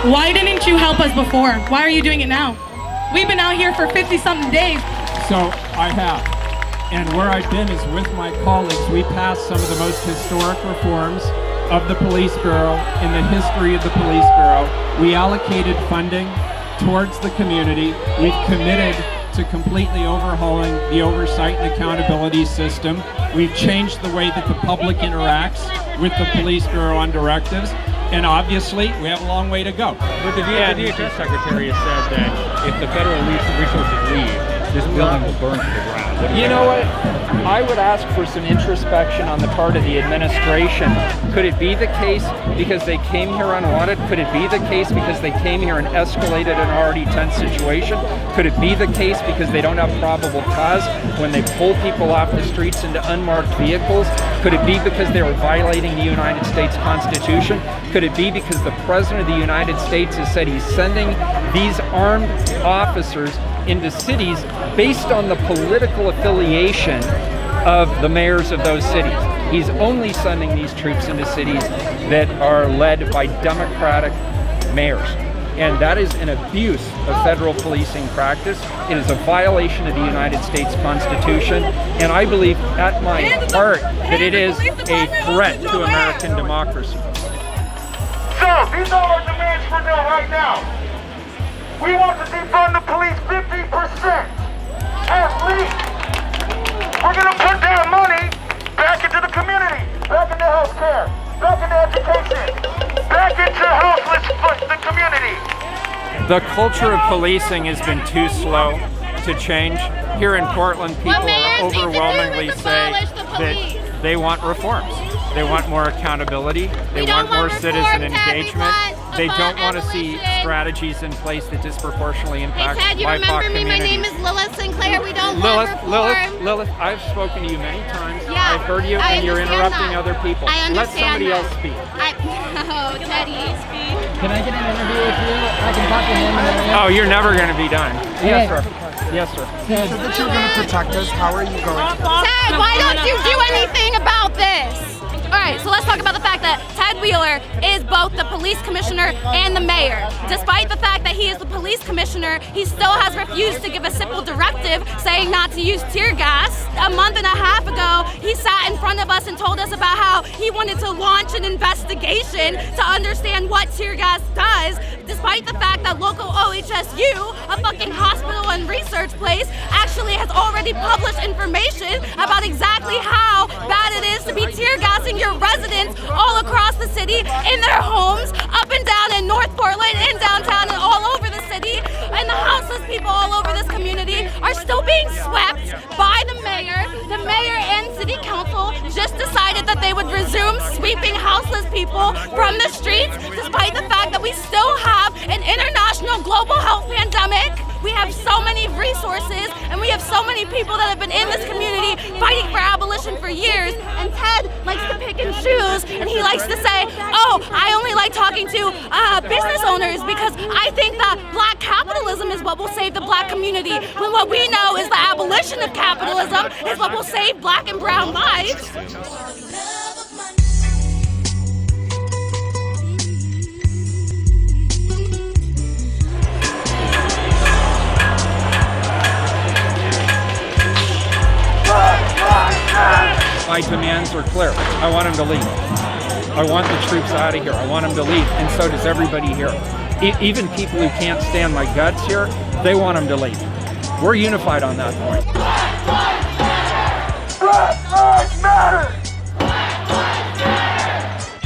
Why didn't you help us before? Why are you doing it now? We've been out here for 50-something days. So I have. And where I've been is with my colleagues. We passed some of the most historic reforms of the Police Bureau in the history of the Police Bureau. We allocated funding towards the community. We've committed to completely overhauling the oversight and accountability system. We've changed the way that the public interacts with the Police Bureau on directives. And obviously, we have a long way to go. But the DHS Secretary has said that if the federal resources leave, this building will burn to the ground. You know what? I would ask for some introspection on the part of the administration. Could it be the case because they came here unwanted? Could it be the case because they came here and escalated an already tense situation? Could it be the case because they don't have probable cause when they pull people off the streets into unmarked vehicles? Could it be because they were violating the United States Constitution? Could it be because the President of the United States has said he's sending these armed officers into cities based on the political affiliation of the mayors of those cities? He's only sending these troops into cities that are led by Democratic mayors. And that is an abuse of federal policing practice. It is a violation of the United States Constitution. And I believe at my heart that it is a threat to American democracy. So, these are our demands for now, right now. We want to defund the police 50%, at least. We're going to put that money back into the community, back into healthcare, back into education, back into the community. The culture of policing has been too slow to change. Here in Portland, people overwhelmingly say that they want reforms. They want more accountability. They want more citizen engagement. They don't want to see strategies in place that disproportionately impact Ted, you BIPOC remember me? My communities. name is Lilith Sinclair. We don't want reform. Lilith, I've spoken to you many times. Yeah, I've heard you, and you're interrupting other people. I Let understand somebody that. else speak. No, Teddy, speak. Can I get an interview with you? I can talk to him and then Oh, you're never going to be done. Yes, sir. Yes, sir. You said that you're going to protect us. How are you going to? Ted, why don't you do anything about this? All right, so let's talk about the fact that Ted Wheeler is both the police commissioner and the mayor. Despite the fact that he is the police commissioner, he still has refused to give a simple directive saying not to use tear gas. A month and a half ago, he sat in front of us and told us about how he wanted to launch an investigation to understand what tear gas does, despite the fact that local OHSU, a fucking hospital and research place, actually has already published information about exactly how bad it is to be tear gassing your residents all across the city, in their homes, up and down in North Portland, in downtown, and all over the city. And the houseless people all over this community are still being swept by the mayor. The mayor and city council just decided that they would resume sweeping houseless people from the streets, despite the fact that we still have an international global health pandemic. We have so many resources, and we have so many people that have been in this community fighting for abolition for years. And Ted likes to pick and choose, and he likes to say, oh, I only like talking to business owners because I think that black capitalism is what will save the black community. When what we know is the abolition of capitalism is what will save black and brown lives. My demands are clear. I want him to leave. I want the troops out of here. I want them to leave, and so does everybody here. Even people who can't stand my guts here, they want them to leave. We're unified on that point. Black lives matter!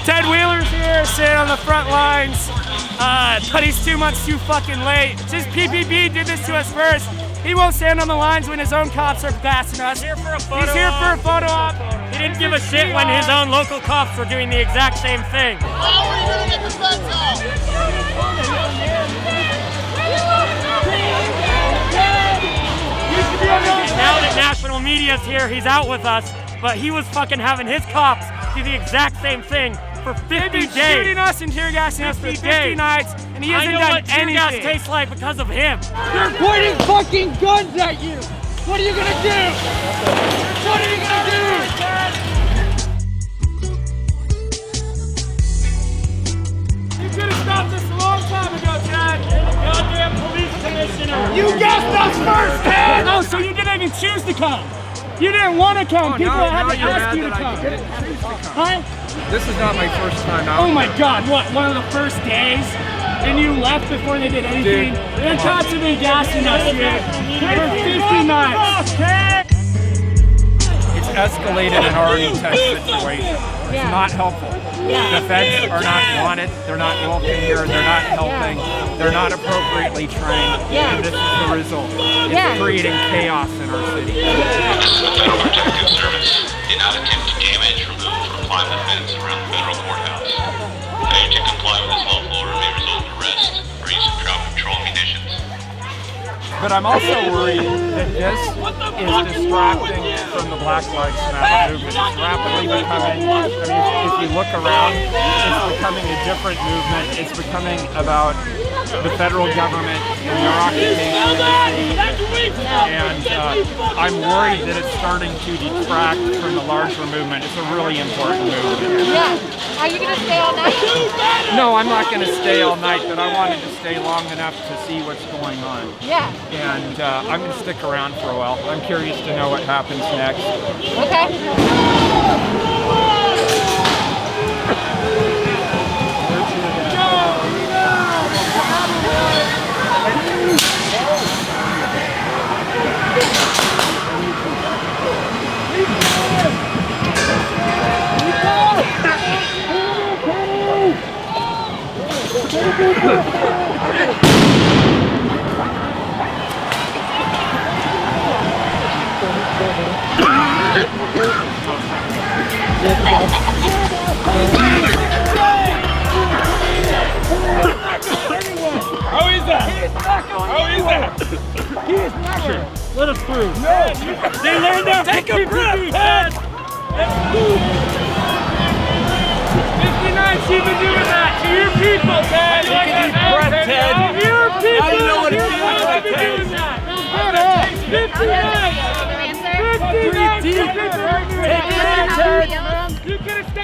Ted Wheeler's here, sitting on the front lines, but he's 2 months too fucking late. Since PPB did this to us first, he won't stand on the lines when his own cops are gassing us. He's here for a photo op. He didn't give a shit when his own local cops were doing the exact same thing. How are you gonna get this back out? Now that national media's here, he's out with us, but he was fucking having his cops do the exact same thing for 50 days. Shooting us and tear gassing us for 50 nights, and he hasn't done anything. I know what tear gas tastes like because of him. they're pointing fucking guns at you. What are you gonna do? What are you gonna do? You could have stopped this a long time You gassed us first, Ted! Oh, so you didn't even choose to come. You didn't want to come. People had to ask you to come. Huh? This is not my first time out. Oh my God, what, one of the first days? And you left before they did anything? The cops have been gassing us here for 50 nights. It's escalated an already tense situation. It's not helpful. The feds are not wanted, they're not welcome here, they're not helping, they're not appropriately trained, and this is the result. It's creating chaos in our city. This is a federal protective service. Did not attempt to damage, remove, or climb the fence around the federal courthouse. Failure to comply with this lawful order may result in arrest or use of crowd control munitions. But I'm also worried that this is distracting from the Black Lives Matter movement. It's rapidly becoming, I mean, if you look around, it's becoming a different movement. It's becoming about the federal government and their occupation of the city. And I'm worried that it's starting to detract from the larger movement. It's a really important movement. Yeah. Are you going to stay all night? No, I'm not going to stay all night, but I wanted to stay long enough to see what's going on. Yeah. And I'm going to stick around for a while. I'm curious to know what happens next. How is that? How is that? He is never. Let us through. No. They learned that. Take a breath, Ted. 59 you've been doing that to your people, Ted. Take a deep breath, Ted. To your people. Now you know what it feels like, Ted. 59. 59. Take it in, Ted.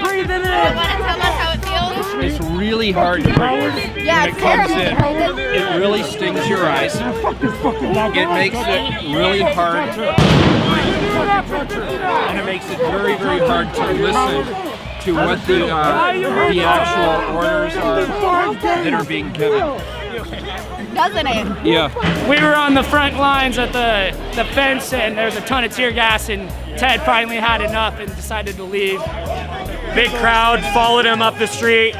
Breathe it in. Want to tell us how it feels? It's really hard to breathe when it comes in. It really stings your eyes. It makes it really hard to breathe. And it makes it very, very hard to listen to what the actual orders are that are being given. Doesn't it? Yeah. We were on the front lines at the fence, and there was a ton of tear gas, and Ted finally had enough and decided to leave. Big crowd followed him up the street,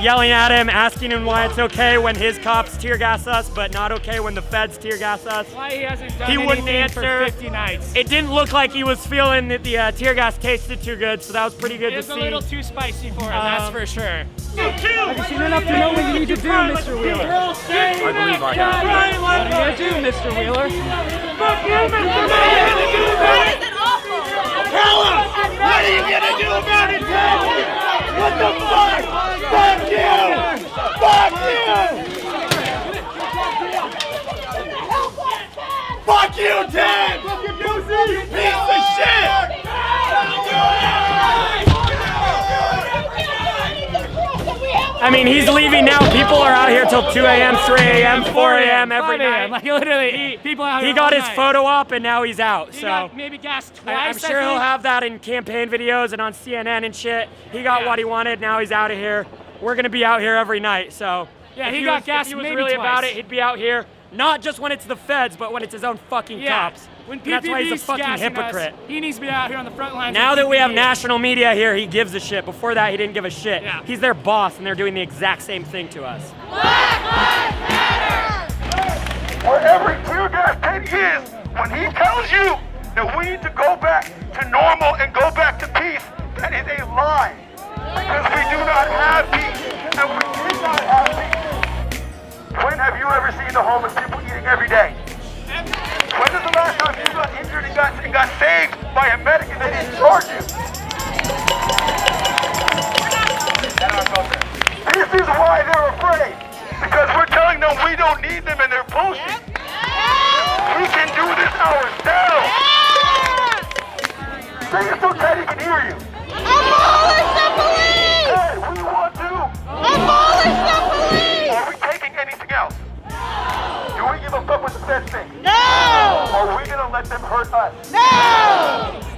yelling at him, asking him why it's okay when his cops tear gas us, but not okay when the feds tear gas us. Why he hasn't done He wouldn't anything answer. for 50 nights. It didn't look like he was feeling that the tear gas tasted too good, so that was pretty good It to was see. a little too spicy for him, that's for sure. Have you seen enough to know what you need to do, Mr. Wheeler? I believe I have. What are you gonna do, Mr. Wheeler? What is it awful? Tell him! What are you gonna do about it, Ted? What the fuck? Fuck you! Fuck you! Fuck you, Ted! You piece of shit! I mean, he's leaving now. People are out here till 2 a.m., 3 a.m., 4 a.m. every night. Like literally, people out here. He got all his night. photo op and now he's out. He So got maybe gassed twice. I'm sure he'll have that in campaign videos and on CNN and shit. He got what he wanted. Now he's out of here. We're gonna be out here every night. So Yeah, if he got was, gassed if he was maybe really twice. about it, he'd be out here. Not just when it's the feds, but when it's his own fucking cops. When And that's why he's a PPP's fucking gassing hypocrite. us, he needs to be out here on the front lines. Now with that we have PPP. national media here, he gives a shit. Before that, he didn't give a shit. Yeah. He's their boss, and they're doing the exact same thing to us. Where every tear gas tank is, when he tells you that we need to go back to normal and go back to peace, that is a lie. Because we do not have peace, and we did not have peace. When have you ever seen the homeless people eating every day? When is the last time you got injured and got saved by a medic and they didn't charge you? This is why they're afraid. Because we're telling them we don't need them and they're bullshit. We can do this ourselves. Say it so Teddy can hear you. Abolish the police! Hey, we want to. Abolish the police! Are we taking anything else? Do we give a fuck what the protesting? No! Or are we gonna let them hurt us? No!